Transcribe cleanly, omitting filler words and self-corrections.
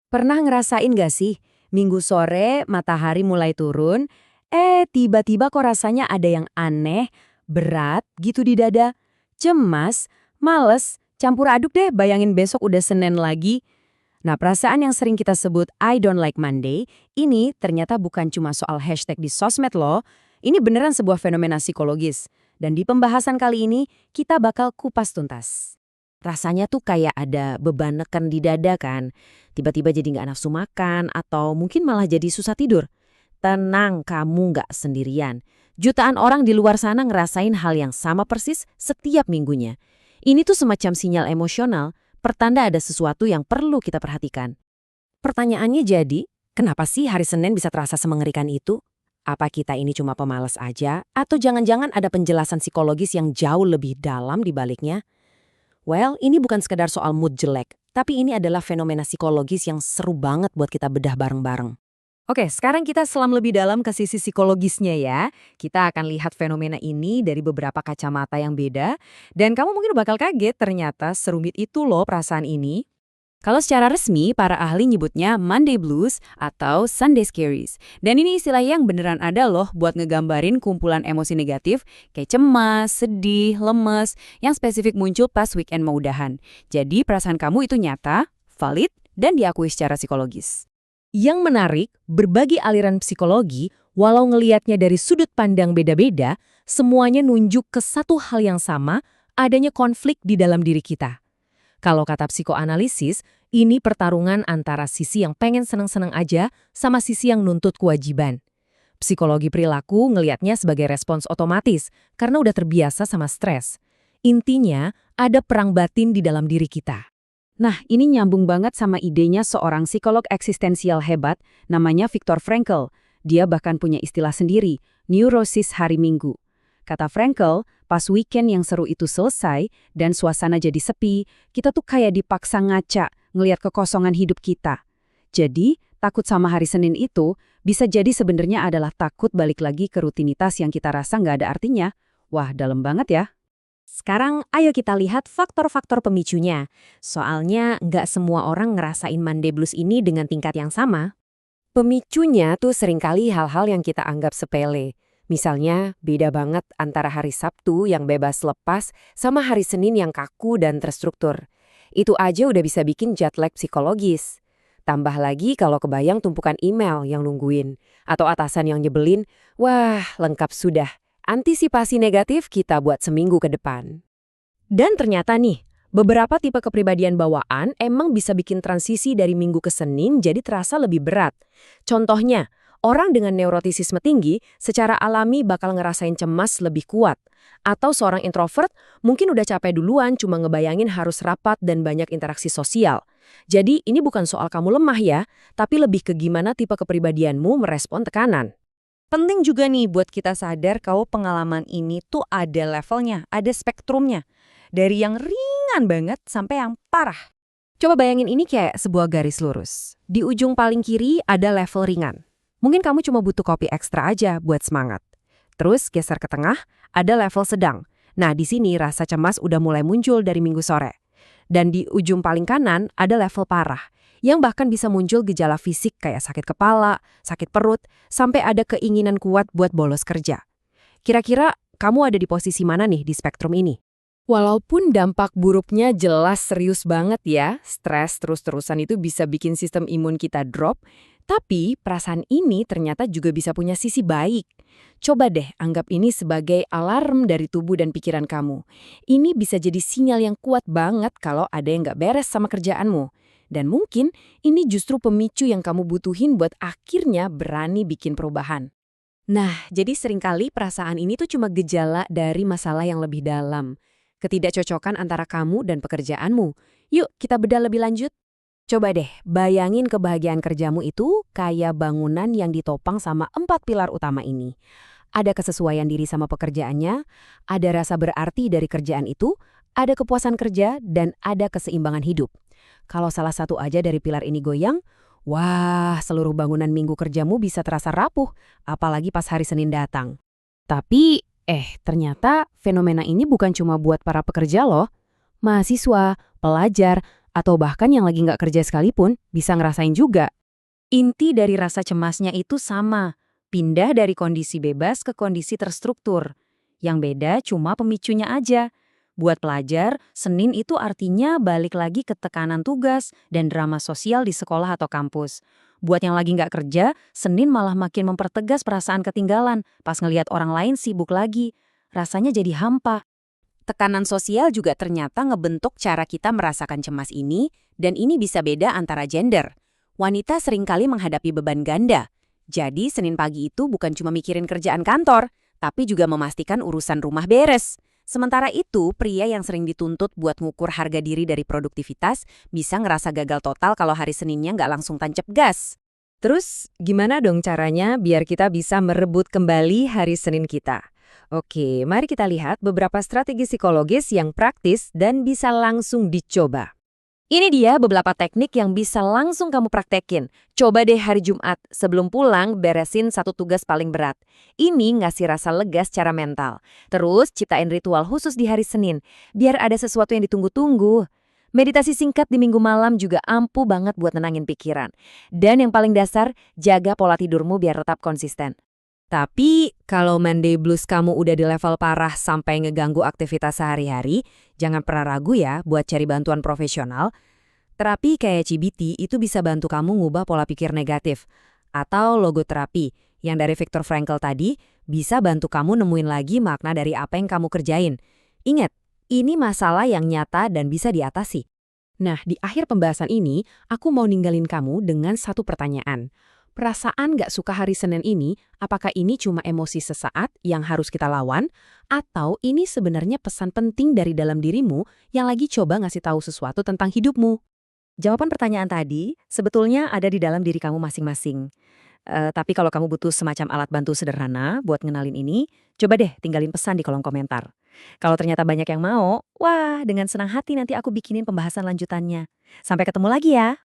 Pernah ngerasain gak sih, minggu sore matahari mulai turun, tiba-tiba kok rasanya ada yang aneh, berat gitu di dada, cemas, males, campur aduk deh bayangin besok udah Senin lagi. Nah, perasaan yang sering kita sebut I don't like Monday, ini ternyata bukan cuma soal hashtag di sosmed loh, ini beneran sebuah fenomena psikologis. Dan di pembahasan kali ini, kita bakal kupas tuntas. Rasanya tuh kayak ada beban neken di dada kan. Tiba-tiba jadi nggak nafsu makan atau mungkin malah jadi susah tidur. Tenang, kamu nggak sendirian. Jutaan orang di luar sana ngerasain hal yang sama persis setiap minggunya. Ini tuh semacam sinyal emosional, pertanda ada sesuatu yang perlu kita perhatikan. Pertanyaannya jadi, kenapa sih hari Senin bisa terasa semengerikan itu? Apa kita ini cuma pemalas aja? Atau jangan-jangan ada penjelasan psikologis yang jauh lebih dalam di baliknya? Well, ini bukan sekedar soal mood jelek, tapi ini adalah fenomena psikologis yang seru banget buat kita bedah bareng-bareng. Oke, sekarang kita selam lebih dalam ke sisi psikologisnya ya. Kita akan lihat fenomena ini dari beberapa kacamata yang beda, dan kamu mungkin bakal kaget ternyata serumit itu loh perasaan ini. Kalau secara resmi, para ahli nyebutnya Monday Blues atau Sunday Scaries. Dan ini istilah yang beneran ada loh buat ngegambarin kumpulan emosi negatif kayak cemas, sedih, lemes, yang spesifik muncul pas weekend mau udahan. Jadi perasaan kamu itu nyata, valid, dan diakui secara psikologis. Yang menarik, berbagai aliran psikologi, walau ngelihatnya dari sudut pandang beda-beda, semuanya nunjuk ke satu hal yang sama, adanya konflik di dalam diri kita. Kalau kata psikoanalisis, ini pertarungan antara sisi yang pengen seneng-seneng aja sama sisi yang nuntut kewajiban. Psikologi perilaku ngelihatnya sebagai respons otomatis karena udah terbiasa sama stres. Intinya, ada perang batin di dalam diri kita. Nah, ini nyambung banget sama idenya seorang psikolog eksistensial hebat namanya Viktor Frankl. Dia bahkan punya istilah sendiri, neurosis hari Minggu. Kata Frankl, pas weekend yang seru itu selesai dan suasana jadi sepi, kita tuh kayak dipaksa ngaca, ngelihat kekosongan hidup kita. Jadi, takut sama hari Senin itu bisa jadi sebenarnya adalah takut balik lagi ke rutinitas yang kita rasa nggak ada artinya. Wah, dalam banget ya. Sekarang ayo kita lihat faktor-faktor pemicunya. Soalnya nggak semua orang ngerasain Monday Blues ini dengan tingkat yang sama. Pemicunya tuh seringkali hal-hal yang kita anggap sepele. Misalnya, beda banget antara hari Sabtu yang bebas lepas sama hari Senin yang kaku dan terstruktur. Itu aja udah bisa bikin jet lag psikologis. Tambah lagi kalau kebayang tumpukan email yang nungguin, atau atasan yang nyebelin, wah lengkap sudah. Antisipasi negatif kita buat seminggu ke depan. Dan ternyata nih, beberapa tipe kepribadian bawaan emang bisa bikin transisi dari minggu ke Senin jadi terasa lebih berat. Contohnya, orang dengan neurotisisme tinggi secara alami bakal ngerasain cemas lebih kuat. Atau seorang introvert mungkin udah capek duluan cuma ngebayangin harus rapat dan banyak interaksi sosial. Jadi ini bukan soal kamu lemah ya, tapi lebih ke gimana tipe kepribadianmu merespon tekanan. Penting juga nih buat kita sadar kalau pengalaman ini tuh ada levelnya, ada spektrumnya. Dari yang ringan banget sampai yang parah. Coba bayangin ini kayak sebuah garis lurus. Di ujung paling kiri ada level ringan. Mungkin kamu cuma butuh kopi ekstra aja buat semangat. Terus geser ke tengah, ada level sedang. Nah, di sini rasa cemas udah mulai muncul dari minggu sore. Dan di ujung paling kanan ada level parah, yang bahkan bisa muncul gejala fisik kayak sakit kepala, sakit perut, sampai ada keinginan kuat buat bolos kerja. Kira-kira kamu ada di posisi mana nih di spektrum ini? Walaupun dampak buruknya jelas serius banget ya, stres terus-terusan itu bisa bikin sistem imun kita drop, tapi perasaan ini ternyata juga bisa punya sisi baik. Coba deh anggap ini sebagai alarm dari tubuh dan pikiran kamu. Ini bisa jadi sinyal yang kuat banget kalau ada yang nggak beres sama kerjaanmu. Dan mungkin ini justru pemicu yang kamu butuhin buat akhirnya berani bikin perubahan. Nah, jadi seringkali perasaan ini tuh cuma gejala dari masalah yang lebih dalam. Ketidakcocokan antara kamu dan pekerjaanmu. Yuk, kita bedah lebih lanjut. Coba deh, bayangin kebahagiaan kerjamu itu kayak bangunan yang ditopang sama 4 pilar utama ini. Ada kesesuaian diri sama pekerjaannya, ada rasa berarti dari kerjaan itu, ada kepuasan kerja, dan ada keseimbangan hidup. Kalau salah satu aja dari pilar ini goyang, wah, seluruh bangunan minggu kerjamu bisa terasa rapuh, apalagi pas hari Senin datang. Tapi, ternyata fenomena ini bukan cuma buat para pekerja loh. Mahasiswa, pelajar, atau bahkan yang lagi nggak kerja sekalipun bisa ngerasain juga. Inti dari rasa cemasnya itu sama, pindah dari kondisi bebas ke kondisi terstruktur. Yang beda cuma pemicunya aja. Buat pelajar, Senin itu artinya balik lagi ke tekanan tugas dan drama sosial di sekolah atau kampus. Buat yang lagi nggak kerja, Senin malah makin mempertegas perasaan ketinggalan pas ngelihat orang lain sibuk lagi. Rasanya jadi hampa. Tekanan sosial juga ternyata ngebentuk cara kita merasakan cemas ini, dan ini bisa beda antara gender. Wanita seringkali menghadapi beban ganda. Jadi Senin pagi itu bukan cuma mikirin kerjaan kantor, tapi juga memastikan urusan rumah beres. Sementara itu, pria yang sering dituntut buat ngukur harga diri dari produktivitas bisa ngerasa gagal total kalau hari Seninnya nggak langsung tancap gas. Terus, gimana dong caranya biar kita bisa merebut kembali hari Senin kita? Oke, mari kita lihat beberapa strategi psikologis yang praktis dan bisa langsung dicoba. Ini dia beberapa teknik yang bisa langsung kamu praktekin. Coba deh hari Jumat, sebelum pulang beresin satu tugas paling berat. Ini ngasih rasa lega secara mental. Terus ciptain ritual khusus di hari Senin, biar ada sesuatu yang ditunggu-tunggu. Meditasi singkat di minggu malam juga ampuh banget buat nenangin pikiran. Dan yang paling dasar, jaga pola tidurmu biar tetap konsisten. Tapi, kalau Monday Blues kamu udah di level parah sampai ngeganggu aktivitas sehari-hari, jangan pernah ragu ya buat cari bantuan profesional. Terapi kayak CBT itu bisa bantu kamu ngubah pola pikir negatif. Atau logoterapi, yang dari Viktor Frankl tadi, bisa bantu kamu nemuin lagi makna dari apa yang kamu kerjain. Ingat, ini masalah yang nyata dan bisa diatasi. Nah, di akhir pembahasan ini, aku mau ninggalin kamu dengan satu pertanyaan. Perasaan gak suka hari Senin ini, apakah ini cuma emosi sesaat yang harus kita lawan? Atau ini sebenarnya pesan penting dari dalam dirimu yang lagi coba ngasih tahu sesuatu tentang hidupmu? Jawaban pertanyaan tadi sebetulnya ada di dalam diri kamu masing-masing. Tapi kalau kamu butuh semacam alat bantu sederhana buat ngenalin ini, coba deh tinggalin pesan di kolom komentar. Kalau ternyata banyak yang mau, wah dengan senang hati nanti aku bikinin pembahasan lanjutannya. Sampai ketemu lagi ya!